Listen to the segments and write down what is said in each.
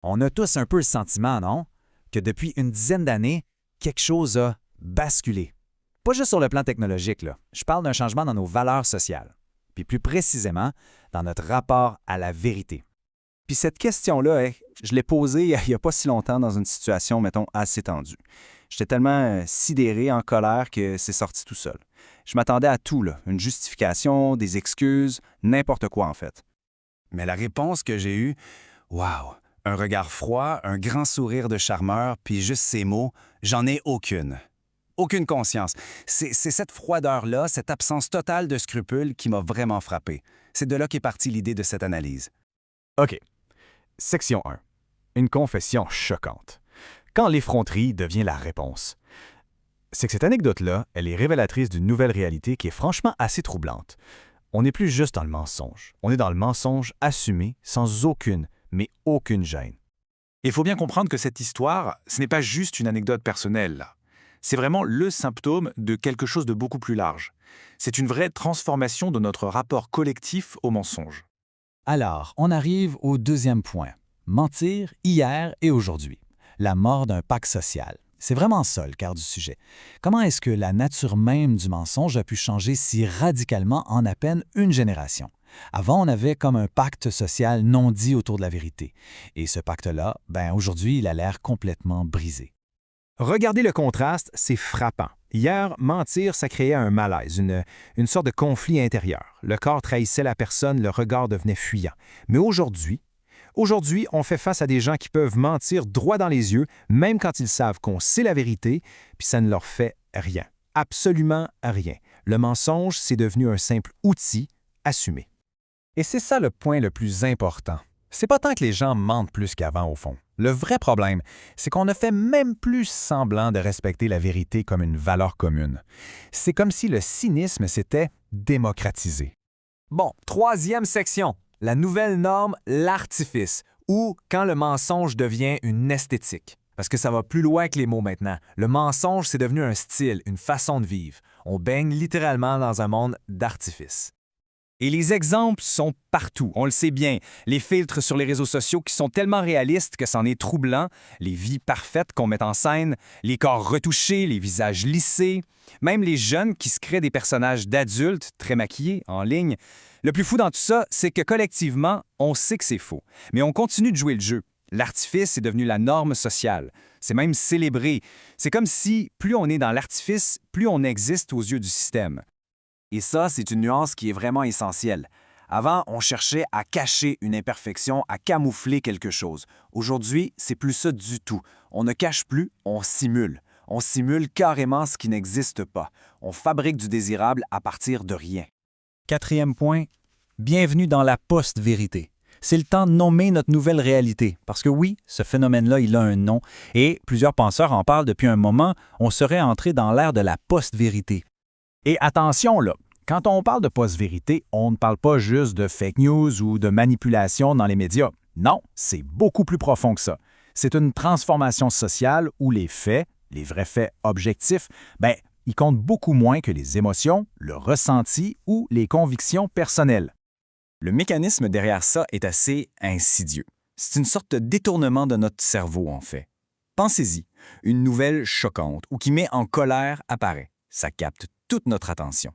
On a tous un peu le sentiment, non? Que depuis une dizaine d'années, quelque chose a basculé. Pas juste sur le plan technologique, là. Je parle d'un changement dans nos valeurs sociales. Puis plus précisément, dans notre rapport à la vérité. Puis cette question-là, je l'ai posée il n'y a pas si longtemps dans une situation, mettons, assez tendue. J'étais tellement sidéré, en colère, que c'est sorti tout seul. Je m'attendais à tout, là. Une justification, des excuses, n'importe quoi en fait. Mais la réponse que j'ai eue, waouh! Un regard froid, un grand sourire de charmeur, puis juste ces mots, j'en ai aucune. Aucune conscience. C'est cette froideur-là, cette absence totale de scrupules qui m'a vraiment frappé. C'est de là qu'est partie l'idée de cette analyse. OK. Section 1. Une confession choquante. Quand l'effronterie devient la réponse. C'est que cette anecdote-là, elle est révélatrice d'une nouvelle réalité qui est franchement assez troublante. On n'est plus juste dans le mensonge. On est dans le mensonge assumé, sans aucune, mais aucune gêne. Il faut bien comprendre que cette histoire, ce n'est pas juste une anecdote personnelle, là. C'est vraiment le symptôme de quelque chose de beaucoup plus large. C'est une vraie transformation de notre rapport collectif au mensonge. Alors, on arrive au deuxième point. Mentir hier et aujourd'hui. La mort d'un pacte social. C'est vraiment ça le cœur du sujet. Comment est-ce que la nature même du mensonge a pu changer si radicalement en à peine une génération? Avant, on avait comme un pacte social non dit autour de la vérité. Et ce pacte-là, aujourd'hui, il a l'air complètement brisé. Regardez le contraste, c'est frappant. Hier, mentir, ça créait un malaise, une sorte de conflit intérieur. Le corps trahissait la personne, le regard devenait fuyant. Mais aujourd'hui, on fait face à des gens qui peuvent mentir droit dans les yeux, même quand ils savent qu'on sait la vérité, puis ça ne leur fait rien. Absolument rien. Le mensonge, c'est devenu un simple outil assumé. Et c'est ça le point le plus important. C'est pas tant que les gens mentent plus qu'avant, au fond. Le vrai problème, c'est qu'on ne fait même plus semblant de respecter la vérité comme une valeur commune. C'est comme si le cynisme s'était démocratisé. Bon, troisième section, la nouvelle norme, l'artifice, ou quand le mensonge devient une esthétique. Parce que ça va plus loin que les mots maintenant. Le mensonge, c'est devenu un style, une façon de vivre. On baigne littéralement dans un monde d'artifice. Et les exemples sont partout, on le sait bien. Les filtres sur les réseaux sociaux qui sont tellement réalistes que c'en est troublant, les vies parfaites qu'on met en scène, les corps retouchés, les visages lissés, même les jeunes qui se créent des personnages d'adultes très maquillés en ligne. Le plus fou dans tout ça, c'est que collectivement, on sait que c'est faux, mais on continue de jouer le jeu. L'artifice est devenu la norme sociale. C'est même célébré. C'est comme si plus on est dans l'artifice, plus on existe aux yeux du système. Et ça, c'est une nuance qui est vraiment essentielle. Avant, on cherchait à cacher une imperfection, à camoufler quelque chose. Aujourd'hui, c'est plus ça du tout. On ne cache plus, on simule. On simule carrément ce qui n'existe pas. On fabrique du désirable à partir de rien. Quatrième point, bienvenue dans la post-vérité. C'est le temps de nommer notre nouvelle réalité. Parce que oui, ce phénomène-là, il a un nom. Et plusieurs penseurs en parlent depuis un moment. On serait entré dans l'ère de la post-vérité. Et attention, là, quand on parle de post-vérité, on ne parle pas juste de fake news ou de manipulation dans les médias. Non, c'est beaucoup plus profond que ça. C'est une transformation sociale où les faits, les vrais faits objectifs, ils comptent beaucoup moins que les émotions, le ressenti ou les convictions personnelles. Le mécanisme derrière ça est assez insidieux. C'est une sorte de détournement de notre cerveau, en fait. Pensez-y, une nouvelle choquante ou qui met en colère apparaît. Ça capte toute notre attention.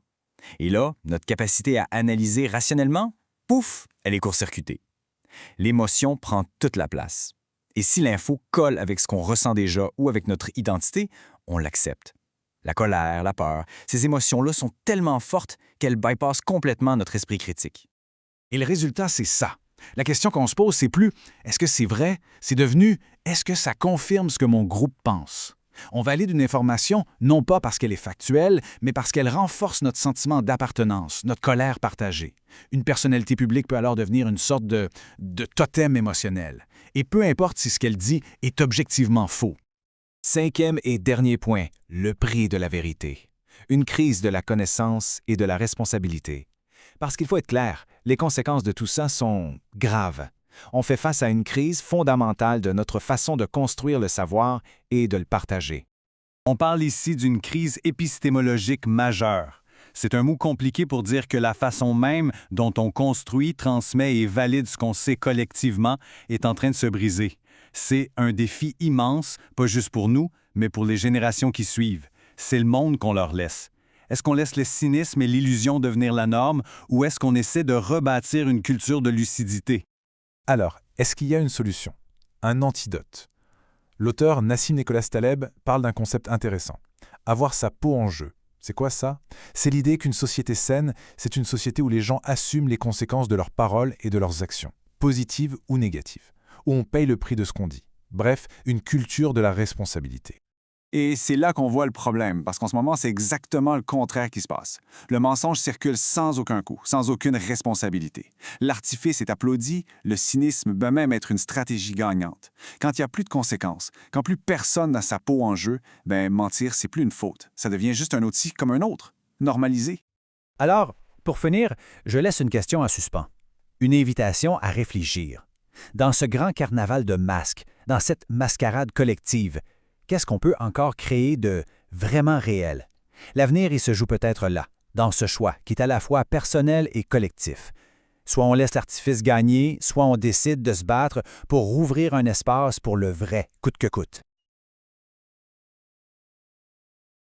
Et là, notre capacité à analyser rationnellement, pouf, elle est court-circuitée. L'émotion prend toute la place. Et si l'info colle avec ce qu'on ressent déjà ou avec notre identité, on l'accepte. La colère, la peur, ces émotions-là sont tellement fortes qu'elles bypassent complètement notre esprit critique. Et le résultat, c'est ça. La question qu'on se pose, c'est plus « est-ce que c'est vrai ?» C'est devenu « est-ce que ça confirme ce que mon groupe pense ?» On valide une information non pas parce qu'elle est factuelle, mais parce qu'elle renforce notre sentiment d'appartenance, notre colère partagée. Une personnalité publique peut alors devenir une sorte de totem émotionnel. Et peu importe si ce qu'elle dit est objectivement faux. Cinquième et dernier point, le prix de la vérité. Une crise de la connaissance et de la responsabilité. Parce qu'il faut être clair, les conséquences de tout ça sont graves. On fait face à une crise fondamentale de notre façon de construire le savoir et de le partager. On parle ici d'une crise épistémologique majeure. C'est un mot compliqué pour dire que la façon même dont on construit, transmet et valide ce qu'on sait collectivement est en train de se briser. C'est un défi immense, pas juste pour nous, mais pour les générations qui suivent. C'est le monde qu'on leur laisse. Est-ce qu'on laisse le cynisme et l'illusion devenir la norme ou est-ce qu'on essaie de rebâtir une culture de lucidité? Alors, est-ce qu'il y a une solution? Un antidote? L'auteur Nassim Nicolas Taleb parle d'un concept intéressant. Avoir sa peau en jeu. C'est quoi ça? C'est l'idée qu'une société saine, c'est une société où les gens assument les conséquences de leurs paroles et de leurs actions, positives ou négatives, où on paye le prix de ce qu'on dit. Bref, une culture de la responsabilité. Et c'est là qu'on voit le problème, parce qu'en ce moment, c'est exactement le contraire qui se passe. Le mensonge circule sans aucun coût, sans aucune responsabilité. L'artifice est applaudi, le cynisme peut même être une stratégie gagnante. Quand il n'y a plus de conséquences, quand plus personne n'a sa peau en jeu, mentir, c'est plus une faute. Ça devient juste un outil comme un autre, normalisé. Alors, pour finir, je laisse une question en suspens. Une invitation à réfléchir. Dans ce grand carnaval de masques, dans cette mascarade collective, qu'est-ce qu'on peut encore créer de vraiment réel? L'avenir, il se joue peut-être là, dans ce choix qui est à la fois personnel et collectif. Soit on laisse l'artifice gagner, soit on décide de se battre pour rouvrir un espace pour le vrai, coûte que coûte.